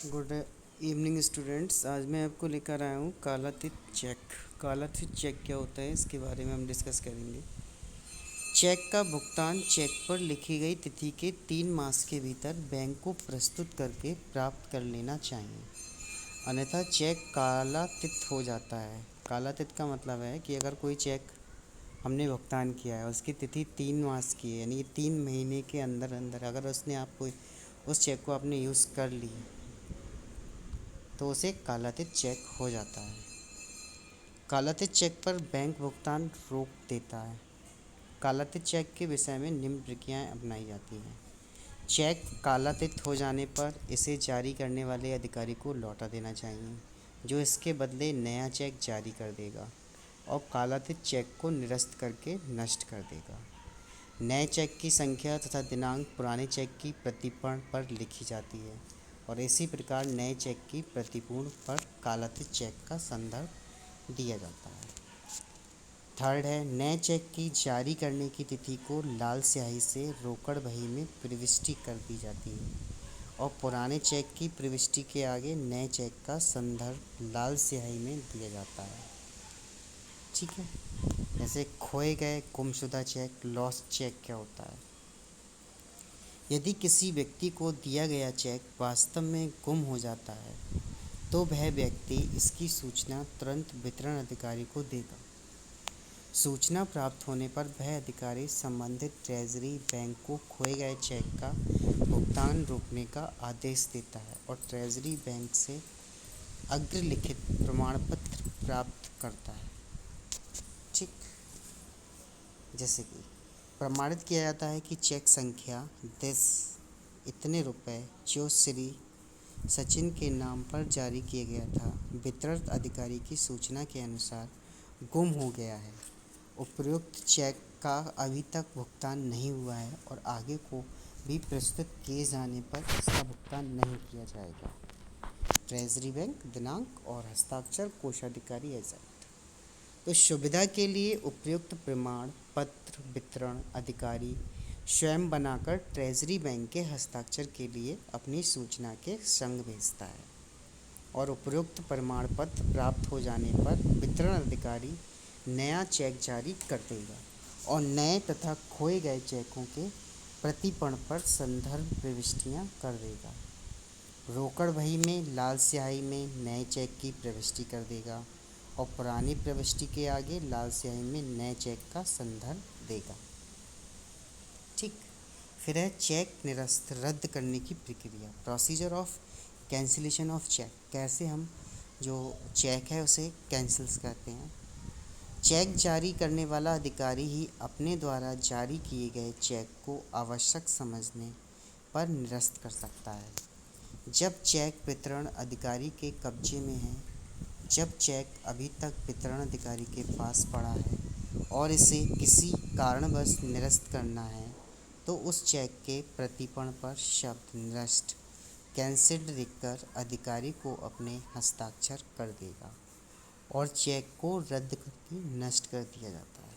Good evening students. आज मैं आपको लेकर आया हूँ कालातीत चेक। कालातीत चेक क्या होता है इसके बारे में हम डिस्कस करेंगे। चेक का भुगतान चेक पर लिखी गई तिथि के 3 मास के भीतर बैंक को प्रस्तुत करके प्राप्त कर लेना चाहिए, अन्यथा चेक कालातीत हो जाता है। कालातीत का मतलब है कि अगर कोई चेक हमने भुगतान किया है, उसकी तिथि 3 मास की है, यानी 3 महीने के अंदर अंदर अगर उसने आपको उस चेक को आपने यूज़ कर ली तो उसे कालातीत चेक हो जाता है। कालातीत चेक पर बैंक भुगतान रोक देता है। कालातीत चेक के विषय में निम्न प्रक्रियाएं अपनाई जाती हैं। चेक कालातीत हो जाने पर इसे जारी करने वाले अधिकारी को लौटा देना चाहिए, जो इसके बदले नया चेक जारी कर देगा और कालातीत चेक को निरस्त करके नष्ट कर देगा। नए चेक की संख्या तथा दिनांक पुराने चेक की प्रतिपूर्ण पर लिखी जाती है और इसी प्रकार नए चेक की प्रतिपूर्ण पर कालातीत चेक का संदर्भ दिया जाता है। थर्ड है, नए चेक की जारी करने की तिथि को लाल स्याही से रोकड़ बही में प्रविष्टि कर दी जाती है और पुराने चेक की प्रविष्टि के आगे नए चेक का संदर्भ लाल स्याही में दिया जाता है। ठीक है। जैसे खोए गए, गुमशुदा चेक, लॉस्ट चेक क्या होता है। यदि किसी व्यक्ति को दिया गया चेक वास्तव में गुम हो जाता है तो वह व्यक्ति इसकी सूचना तुरंत वितरण अधिकारी को देगा। सूचना प्राप्त होने पर वह अधिकारी संबंधित ट्रेजरी बैंक को खोए गए चेक का भुगतान रोकने का आदेश देता है और ट्रेजरी बैंक से अग्रलिखित प्रमाण पत्र प्राप्त करता है। ठीक। जैसे कि प्रमाणित किया जाता है कि चेक संख्या 10 इतने रुपए जो श्री सचिन के नाम पर जारी किया गया था, वितरण अधिकारी की सूचना के अनुसार गुम हो गया है। उपयुक्त चेक का अभी तक भुगतान नहीं हुआ है और आगे को भी प्रस्तुत किए जाने पर इसका भुगतान नहीं किया जाएगा। ट्रेजरी बैंक, दिनांक और हस्ताक्षर कोषाधिकारी एजेंट। तो सुविधा के लिए उपयुक्त प्रमाण पत्र वितरण अधिकारी स्वयं बनाकर ट्रेजरी बैंक के हस्ताक्षर के लिए अपनी सूचना के संग भेजता है और उपयुक्त प्रमाण पत्र प्राप्त हो जाने पर वितरण अधिकारी नया चेक जारी कर देगा और नए तथा खोए गए चेकों के प्रतिपण पर संदर्भ प्रविष्टियां कर देगा। रोकड़ बही में लाल स्याही में नए चेक की प्रविष्टि कर देगा और पुरानी प्रविष्टि के आगे लाल स्याही में नए चेक का संदर्भ देगा। ठीक। फिर है चेक निरस्त रद्द करने की प्रक्रिया, procedure of cancellation of cheque. कैसे हम जो चेक है उसे कैंसिल्स करते हैं। चेक जारी करने वाला अधिकारी ही अपने द्वारा जारी किए गए चेक को आवश्यक समझने पर निरस्त कर सकता है। जब चेक वितरण अधिकारी के कब्जे में है, जब चेक अभी तक वितरण अधिकारी के पास पड़ा है और इसे किसी कारणवश निरस्त करना है तो उस चेक के प्रतिपण पर शब्द निरस्त कैंसिल्ड लिखकर अधिकारी को अपने हस्ताक्षर कर देगा और चेक को रद्द करके नष्ट कर दिया जाता है।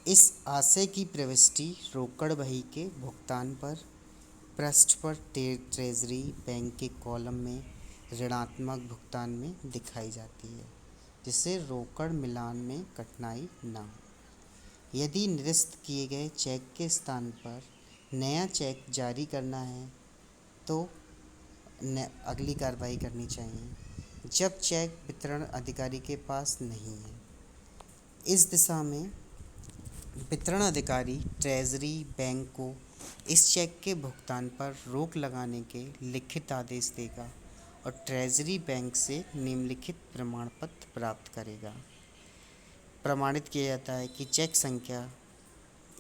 इस आशय की प्रविष्टि रोकड़ बही के भुगतान पर पृष्ठ पर ट्रेजरी बैंक के कॉलम में ऋणात्मक भुगतान में दिखाई जाती है, जिससे रोकड़ मिलान में कठिनाई न हो। यदि निरस्त किए गए चेक के स्थान पर नया चेक जारी करना है तो अगली कार्रवाई करनी चाहिए जब चेक वितरण अधिकारी के पास नहीं है। इस दिशा में वितरण अधिकारी ट्रेजरी बैंक को इस चेक के भुगतान पर रोक लगाने के लिखित आदेश देगा और ट्रेजरी बैंक से निम्नलिखित प्रमाण पत्र प्राप्त करेगा। प्रमाणित किया जाता है कि चेक संख्या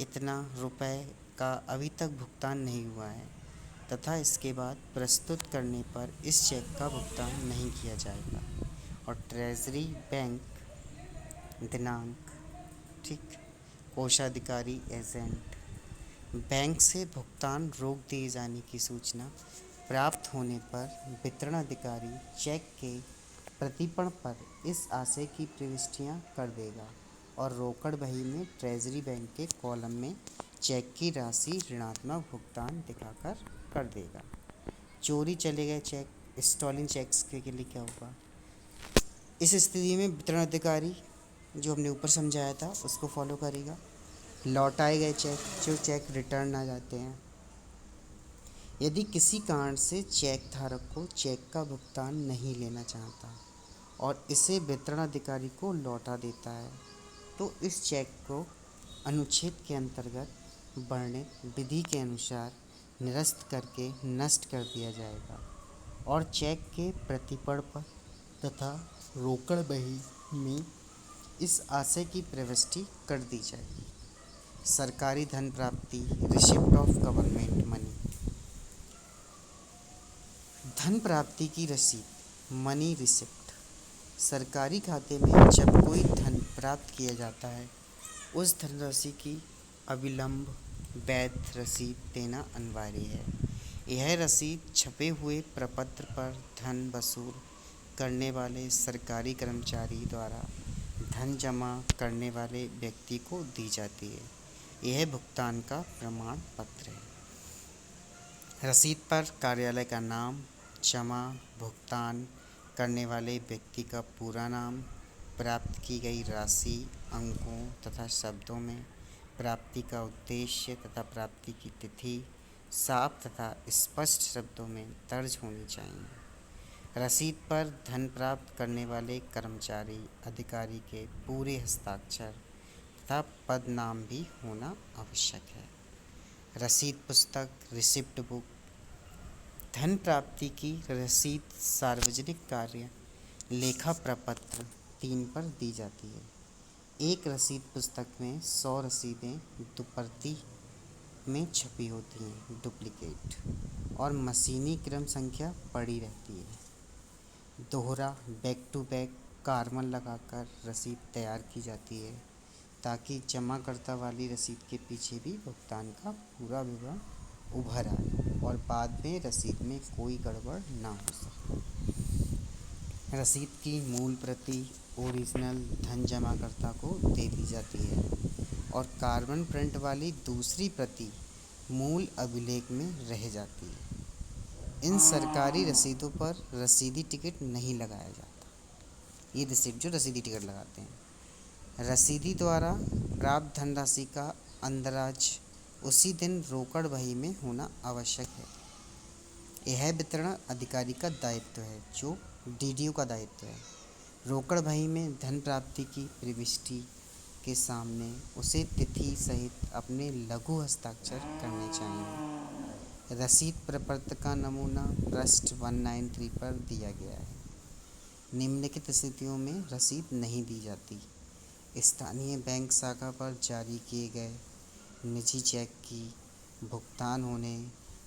इतना रुपए का अभी तक भुगतान नहीं हुआ है तथा इसके बाद प्रस्तुत करने पर इस चेक का भुगतान नहीं किया जाएगा और ट्रेजरी बैंक, दिनांक, ठीक, कोषाधिकारी एजेंट, बैंक से भुगतान रोक दिए जाने की सूचना प्राप्त होने पर वितरण अधिकारी चेक के प्रतिपण पर इस आशय की प्रविष्टियां कर देगा और रोकड़ बही में ट्रेजरी बैंक के कॉलम में चेक की राशि ऋणात्मक भुगतान दिखाकर कर देगा। चोरी चले गए चेक, स्टॉलिंग चेक्स के लिए क्या होगा? इस स्थिति में वितरण अधिकारी जो हमने ऊपर समझाया था उसको फॉलो करेगा। लौटाए गए चेक, जो चेक रिटर्न आ जाते हैं। यदि किसी कारण से चेक धारक को चेक का भुगतान नहीं लेना चाहता और इसे वितरण अधिकारी को लौटा देता है, तो इस चेक को अनुच्छेद के अंतर्गत वर्णित विधि के अनुसार निरस्त करके नष्ट कर दिया जाएगा और चेक के प्रतिपण पर तथा रोकड़ बही में इस आशय की प्रविष्टि कर दी जाएगी। सरकारी धन प्राप्ति, रिसिप्ट ऑफ गवर्नमेंट मनी। धन प्राप्ति की रसीद, मनी रिसिप्ट। सरकारी खाते में जब कोई धन प्राप्त किया जाता है, उस धनराशि की अविलंब वैध रसीद देना अनिवार्य है। यह रसीद छपे हुए प्रपत्र पर धन वसूल करने वाले सरकारी कर्मचारी द्वारा धन जमा करने वाले व्यक्ति को दी जाती है। यह भुगतान का प्रमाण पत्र है। रसीद पर कार्यालय का नाम, जमा भुगतान करने वाले व्यक्ति का पूरा नाम, प्राप्त की गई राशि अंकों तथा शब्दों में, प्राप्ति का उद्देश्य तथा प्राप्ति की तिथि साफ तथा स्पष्ट शब्दों में दर्ज होनी चाहिए। रसीद पर धन प्राप्त करने वाले कर्मचारी अधिकारी के पूरे हस्ताक्षर तथा पद नाम भी होना आवश्यक है। रसीद पुस्तक, रिसिप्ट बुक। धन प्राप्ति की रसीद सार्वजनिक कार्य लेखा प्रपत्र 3 पर दी जाती है। एक रसीद पुस्तक में 100 रसीदें दुप्रति में छपी होती हैं, डुप्लीकेट, और मशीनी क्रम संख्या पड़ी रहती है। दोहरा बैक टू बैक कार्बन लगाकर रसीद तैयार की जाती है ताकि जमाकर्ता वाली रसीद के पीछे भी भुगतान का पूरा विवरण उभर आए और बाद में रसीद में कोई गड़बड़ ना हो सके। रसीद की मूल प्रति ओरिजिनल धन जमाकर्ता को दे दी जाती है और कार्बन प्रिंट वाली दूसरी प्रति मूल अभिलेख में रह जाती है। इन सरकारी रसीदों पर रसीदी टिकट नहीं लगाया जाता। ये रिसिप्ट जो रसीदी टिकट लगाते हैं, रसीदी द्वारा प्राप्त धनराशि का अंदराज उसी दिन रोकड़ बही में होना आवश्यक है। यह वितरण अधिकारी का दायित्व है, जो डीडीओ का दायित्व है। रोकड़ बही में धन प्राप्ति की प्रविष्टि के सामने उसे तिथि सहित अपने लघु हस्ताक्षर करने चाहिए। रसीद प्रपत्र का नमूना पृष्ठ 193 पर दिया गया है। निम्नलिखित स्थितियों में रसीद नहीं दी जाती: स्थानीय बैंक शाखा पर जारी किए गए निजी चेक की भुगतान होने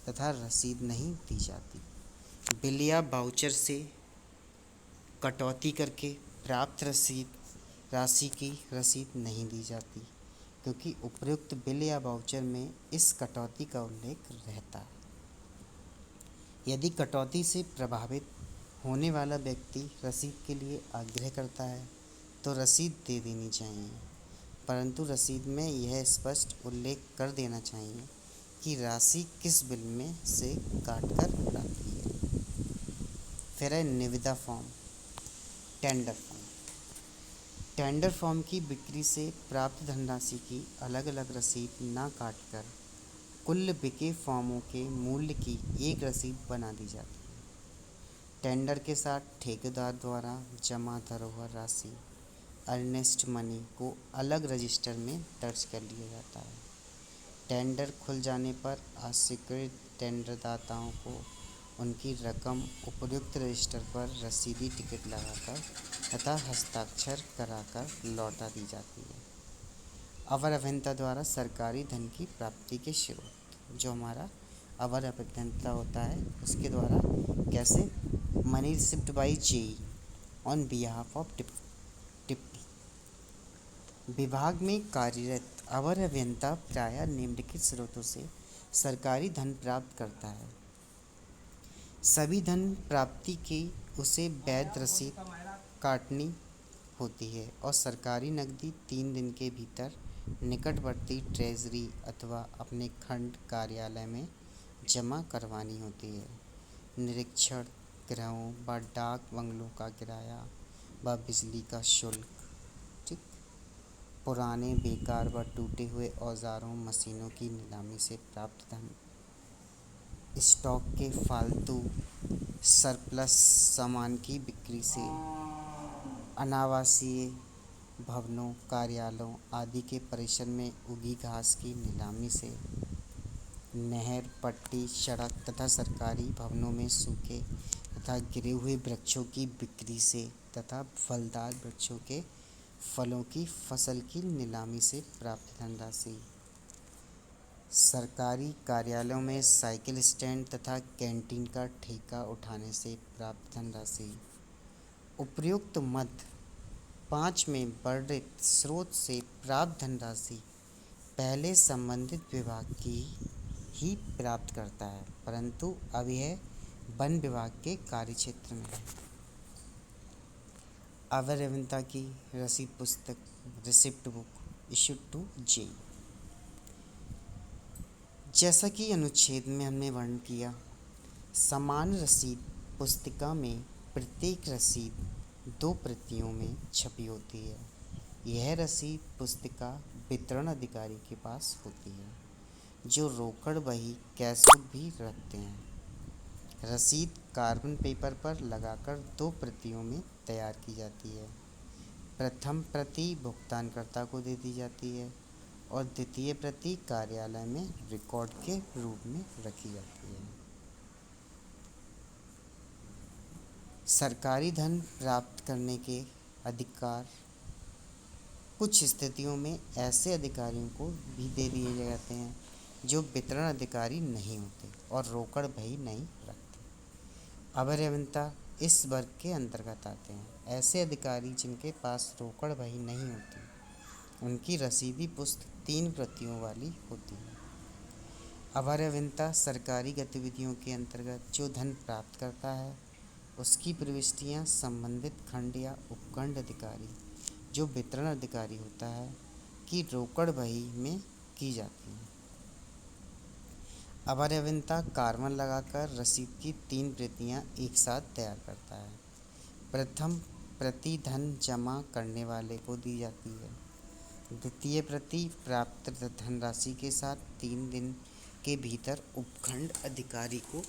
तथा रसीद नहीं दी जाती। बिल या वाउचर से कटौती करके प्राप्त राशि की रसीद नहीं दी जाती, क्योंकि उपयुक्त बिल या वाउचर में इस कटौती का उल्लेख रहता है। यदि कटौती से प्रभावित होने वाला व्यक्ति रसीद के लिए आग्रह करता है तो रसीद दे देनी चाहिए, परंतु रसीद में यह स्पष्ट उल्लेख कर देना चाहिए कि राशि किस बिल में से काटकर प्राप्त की है। फिर है निविदा form, tender form. Tender form की बिक्री से प्राप्त धनराशि की अलग अलग रसीद न काटकर कुल बिके फॉर्मों के मूल्य की एक रसीद बना दी जाती है। टेंडर के साथ ठेकेदार द्वारा जमा धरोहर राशि, अर्नेस्ट मनी, को अलग रजिस्टर में दर्ज कर लिया जाता है। टेंडर खुल जाने पर अस्वीकृत टेंडरदाताओं को उनकी रकम उपयुक्त रजिस्टर पर रसीदी टिकट लगाकर तथा हस्ताक्षर कराकर लौटा दी जाती है। अवर अभियंता द्वारा सरकारी धन की प्राप्ति के स्रोत, जो हमारा अवर अभियंता होता है उसके द्वारा कैसे, money receipt by JE on behalf of deputy. विभाग में कार्यरत अवर अभियंता प्रायः निम्नलिखित स्रोतों से सरकारी धन प्राप्त करता है। सभी धन प्राप्ति की उसे वैध रसीद काटनी होती है और सरकारी नकदी 3 दिन के भीतर निकटवर्ती ट्रेजरी अथवा अपने खंड कार्यालय में जमा करवानी होती है। निरीक्षण गृहों व डाक बंगलों का किराया व बिजली का शुल्क। ठीक। पुराने बेकार व टूटे हुए औजारों मशीनों की नीलामी से प्राप्त धन। स्टॉक के फालतू सरप्लस सामान की बिक्री से। अनावासीय भवनों कार्यालयों आदि के परिसर में उगी घास की नीलामी से। नहर पट्टी सड़क तथा सरकारी भवनों में सूखे तथा गिरे हुए वृक्षों की बिक्री से तथा फलदार वृक्षों के फलों की फसल की नीलामी से प्राप्त धनराशि। सरकारी कार्यालयों में साइकिल स्टैंड तथा कैंटीन का ठेका उठाने से प्राप्त धनराशि। उपर्युक्त मद 5 में वर्णित स्रोत से प्राप्त धनराशि पहले संबंधित विभाग की ही प्राप्त करता है, परंतु अब यह वन विभाग के कार्यक्षेत्र में है। अवर रेवेन्यू की रसीद पुस्तक रिसिप्ट बुक इशूड टू जे। जैसा कि अनुच्छेद में हमने वर्णन किया, समान रसीद पुस्तिका में प्रत्येक रसीद 2 प्रतियों में छपी होती है। यह रसीद पुस्तिका वितरण अधिकारी के पास होती है, जो रोकड़ बही कैश बुक भी रखते हैं। रसीद कार्बन पेपर पर लगाकर 2 प्रतियों में तैयार की जाती है। प्रथम प्रति भुगतानकर्ता को दे दी जाती है और द्वितीय प्रति कार्यालय में रिकॉर्ड के रूप में रखी जाती है। सरकारी धन प्राप्त करने के अधिकार कुछ स्थितियों में ऐसे अधिकारियों को भी दे दिए जाते हैं जो वितरण अधिकारी नहीं होते और रोकड़ बही नहीं रखते। अवर रेवेन्यू इस वर्ग के अंतर्गत आते हैं। ऐसे अधिकारी जिनके पास रोकड़ बही नहीं होती, उनकी रसीदी पुस्तक 3 प्रतियों वाली होती है। अवर रेवेन्यू सरकारी गतिविधियों के अंतर्गत जो धन प्राप्त करता है, उसकी प्रविष्टियां संबंधित खंड या उपखंड अधिकारी, जो वितरण अधिकारी होता है, की रोकड़ बही में की जाती है। अवर रेवेन्यू कार्बन लगाकर रसीद की 3 प्रतियां एक साथ तैयार करता है। प्रथम प्रति धन जमा करने वाले को दी जाती है। द्वितीय प्रति प्राप्त धनराशि के साथ 3 दिन के भीतर उपखंड अधिकारी को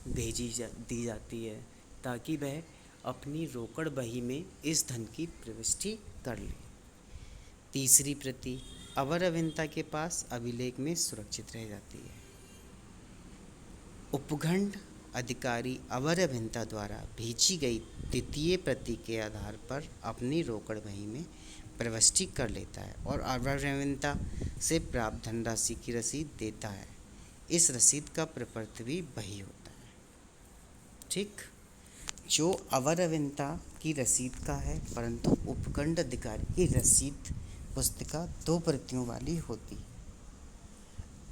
दी जाती है, ताकि वह अपनी रोकड़ बही में इस धन की प्रविष्टि कर ले। तीसरी प्रति अवर रेवेन्यू के पास अभिलेख में सुरक्षित रह जाती है। उपखंड अधिकारी अवर रेवेन्यू द्वारा भेजी गई द्वितीय प्रति के आधार पर अपनी रोकड़ बही में प्रविष्टि कर लेता है और अवर रेवेन्यू से प्राप्त धनराशि की रसीद देता है। इस रसीद का प्रपत्र भी वही होता है। ठीक। जो अवर रेवेन्यू की रसीद का है, परंतु उपखंड अधिकारी की रसीद पुस्तिका 2 प्रतियों वाली होती है।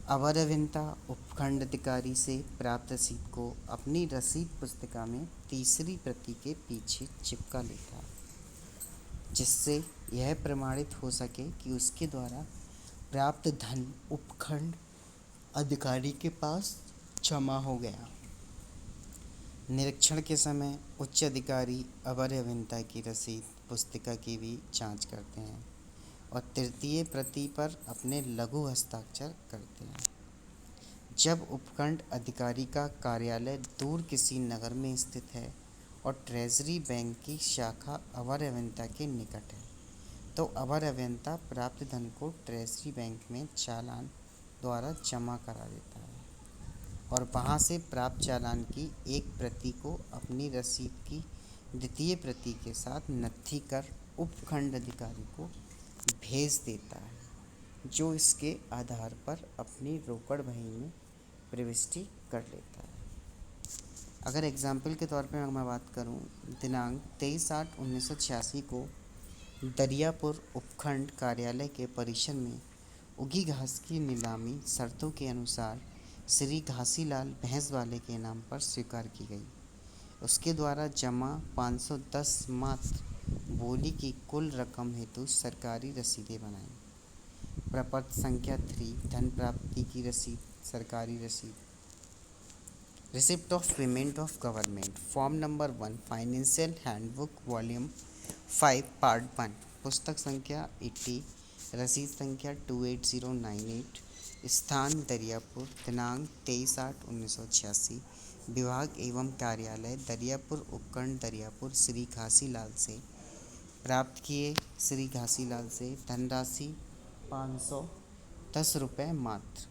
अवर रेवेन्यू उपखंड अधिकारी से प्राप्त रसीद को अपनी रसीद पुस्तिका में तीसरी प्रति के पीछे चिपका लेता है, जिससे यह प्रमाणित हो सके कि उसके द्वारा प्राप्त धन उपखंड अधिकारी के पास जमा हो गया। निरीक्षण के समय उच्च अधिकारी अवर रेवेन्यू की रसीद पुस्तिका की भी जांच करते हैं और तृतीय प्रति पर अपने लघु हस्ताक्षर करते हैं। जब उपखंड अधिकारी का कार्यालय दूर किसी नगर में स्थित है और ट्रेजरी बैंक की शाखा अवर रेवेन्यू के निकट है, तो अवर रेवेन्यू प्राप्त धन को ट्रेजरी बैंक में चालान द्वारा जमा करा देता है और वहां से प्राप्त चालान की एक प्रति को अपनी रसीद की द्वितीय प्रति के साथ नत्थी कर उपखंड अधिकारी को भेज देता है, जो इसके आधार पर अपनी रोकड़ बही में प्रविष्टि कर लेता है। अगर एग्जाम्पल के तौर पर मैं बात करूं, दिनांक 23/8/1986 को दरियापुर उपखंड कार्यालय के परिसर में उगी घास की नीलामी शर्तों के अनुसार श्री घासीलाल भैंसवाले के नाम पर स्वीकार की गई। उसके द्वारा जमा 510 मात्र बोली की कुल रकम हेतु सरकारी रसीदें बनाई। प्रपत्र संख्या 3 धन प्राप्ति की रसीद सरकारी रसीद। Receipt of payment of government form number 1 financial handbook volume 5 part 1 पुस्तक संख्या 80 रसीद संख्या 28098 स्थान दरियापुर दिनांक 23/8/1986 विभाग एवं कार्यालय दरियापुर उपखंड दरियापुर श्री घासीलाल से प्राप्त किए श्री घासीलाल से धनराशि 510 रुपये मात्र।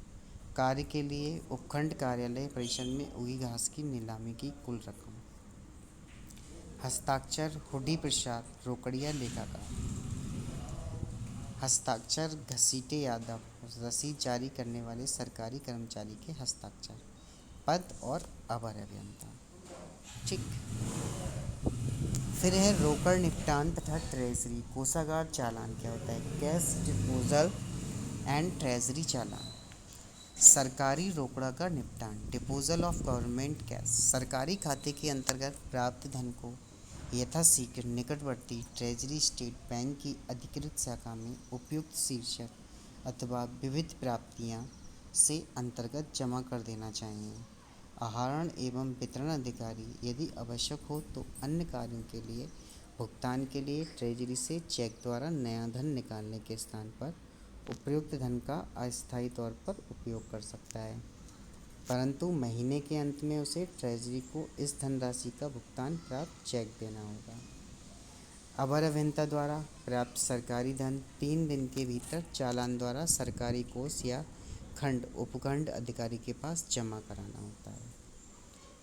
कार्य के लिए उपखंड कार्यालय परिसर में उगी घास की नीलामी की कुल रकम। हस्ताक्षर हुडी प्रसाद रोकड़िया लेखाकार। हस्ताक्षर घसीटे यादव रसीद जारी करने वाले सरकारी कर्मचारी के हस्ताक्षर। पद और अवर अभियंता। ठीक। फिर है रोकड़ निपटान तथा ट्रेजरी। कोषागार चालान क्या होता है? कैश डिस्पोजल एंड ट्रेजरी चालान। सरकारी रोकड़ा का निपटान डिपोजल ऑफ गवर्नमेंट कैश। सरकारी खाते के अंतर्गत प्राप्त धन को यथाशीघ्र निकटवर्ती ट्रेजरी स्टेट बैंक की अधिकृत शाखा में उपयुक्त शीर्षक अथवा विविध प्राप्तियां से अंतर्गत जमा कर देना चाहिए। आहरण एवं वितरण अधिकारी यदि आवश्यक हो तो अन्य कार्यों के लिए भुगतान के लिए ट्रेजरी से चेक द्वारा नया धन निकालने के स्थान पर उपयुक्त धन का अस्थायी तौर पर उपयोग कर सकता है, परंतु महीने के अंत में उसे ट्रेजरी को इस धनराशि का भुगतान प्राप्त चेक देना होगा। अवर अभियंता द्वारा प्राप्त सरकारी धन 3 दिन के भीतर चालान द्वारा सरकारी कोष या खंड उपखंड अधिकारी के पास जमा कराना होता है।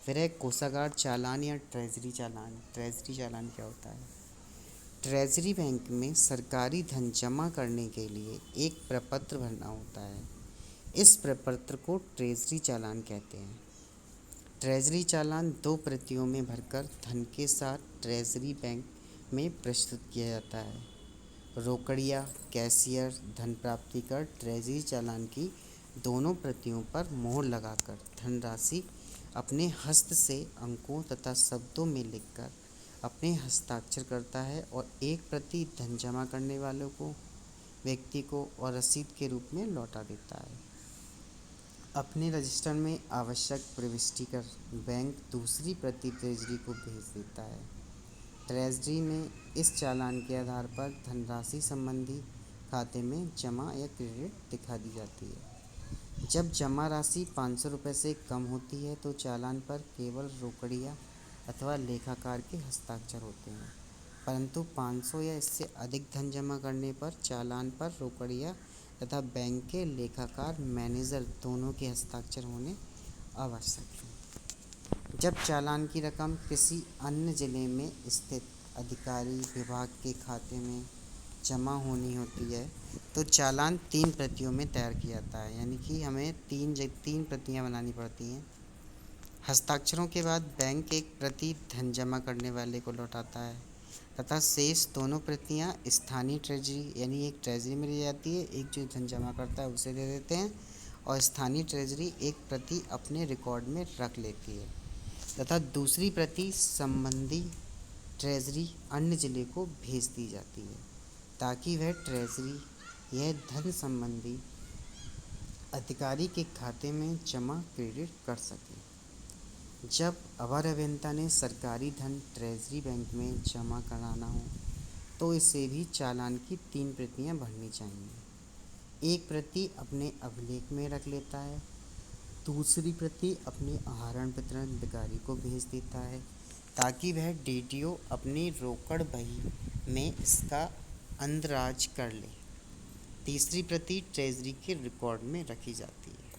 फिर है कोषागार चालान या ट्रेजरी चालान। ट्रेजरी चालान क्या होता है? ट्रेजरी बैंक में सरकारी धन जमा करने के लिए एक प्रपत्र भरना होता है। इस प्रपत्र को ट्रेजरी चालान कहते हैं। ट्रेजरी चालान 2 प्रतियों में भरकर धन के साथ ट्रेजरी बैंक में प्रस्तुत किया जाता है। रोकड़िया कैशियर धन प्राप्ति कर ट्रेजरी चालान की दोनों प्रतियों पर मोहर लगाकर धनराशि अपने हस्त से अंकों तथा शब्दों में लिखकर अपने हस्ताक्षर करता है और एक प्रति धन जमा करने वालों को व्यक्ति को और रसीद के रूप में लौटा देता है। अपने रजिस्टर में आवश्यक प्रविष्टि कर बैंक दूसरी प्रति ट्रेजरी को भेज देता है। ट्रेजरी में इस चालान के आधार पर धनराशि संबंधी खाते में जमा या क्रेडिट दिखा दी जाती है। जब जमा राशि 500 रुपये से कम होती है तो चालान पर केवल रोकड़िया अथवा लेखाकार के हस्ताक्षर होते हैं, परंतु 500 या इससे अधिक धन जमा करने पर चालान पर रोकड़िया तथा बैंक के लेखाकार मैनेजर दोनों के हस्ताक्षर होने आवश्यक है। जब चालान की रकम किसी अन्य जिले में स्थित अधिकारी विभाग के खाते में जमा होनी होती है तो चालान 3 प्रतियों में तैयार किया जाता है, यानी कि हमें तीन प्रतियां बनानी पड़ती हैं। हस्ताक्षरों के बाद बैंक एक प्रति धन जमा करने वाले को लौटाता है तथा शेष दोनों प्रतियां स्थानीय ट्रेजरी यानी एक ट्रेजरी में ली जाती है, एक जो धन जमा करता है उसे दे देते हैं और स्थानीय ट्रेजरी एक प्रति अपने रिकॉर्ड में रख लेती है तथा दूसरी प्रति संबंधी ट्रेजरी अन्य जिले को भेज दी जाती है ताकि वह ट्रेजरी यह धन संबंधी अधिकारी के खाते में जमा क्रेडिट कर सके। जब अवर अभियंता ने सरकारी धन ट्रेजरी बैंक में जमा कराना हो तो इसे भी चालान की 3 प्रतियां भरनी चाहिए। एक प्रति अपने अभिलेख में रख लेता है, दूसरी प्रति अपने आहरण वितरण अधिकारी को भेज देता है ताकि वह डीटीओ अपनी रोकड़ बही में इसका अंदराज कर ले। तीसरी प्रति ट्रेजरी के रिकॉर्ड में रखी जाती है।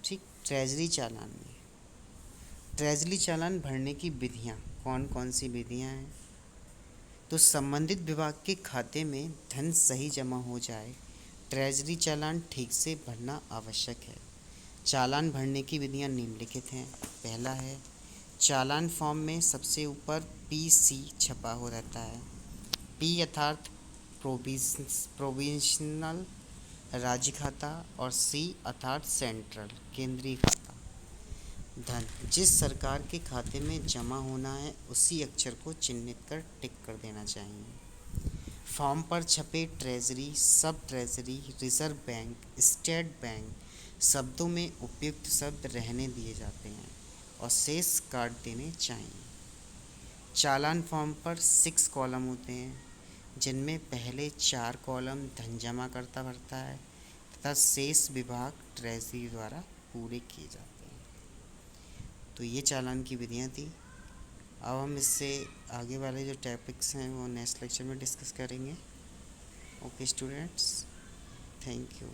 ठीक। ट्रेजरी चालान में ट्रेजरी चालान भरने की विधियां कौन कौन सी विधियां हैं? तो संबंधित विभाग के खाते में धन सही जमा हो जाए, ट्रेजरी चालान ठीक से भरना आवश्यक है। चालान भरने की विधियां निम्नलिखित हैं। पहला है, चालान फॉर्म में सबसे ऊपर PC छपा हो रहता है। P अर्थात प्रोविंशनल राज्य खाता और C अर्थात सेंट्रल केंद्रीय खाता। धन जिस सरकार के खाते में जमा होना है उसी अक्षर को चिन्हित कर टिक कर देना चाहिए। फॉर्म पर छपे ट्रेजरी, सब treasury, reserve bank, state bank शब्दों में उपयुक्त शब्द रहने दिए जाते हैं। और शेष काट देने चाहिए। चालान फॉर्म पर 6 कॉलम होते हैं, जिनमें पहले 4 कॉलम धन जमा करता भरता है तथा शेष विभाग ट्रेजरी द्वारा पूरे किए जाते हैं। तो ये चालान की विधियाँ थी। अब हम इससे आगे वाले जो टॉपिक्स हैं वो नेक्स्ट लेक्चर में डिस्कस करेंगे। Okay students, thank you.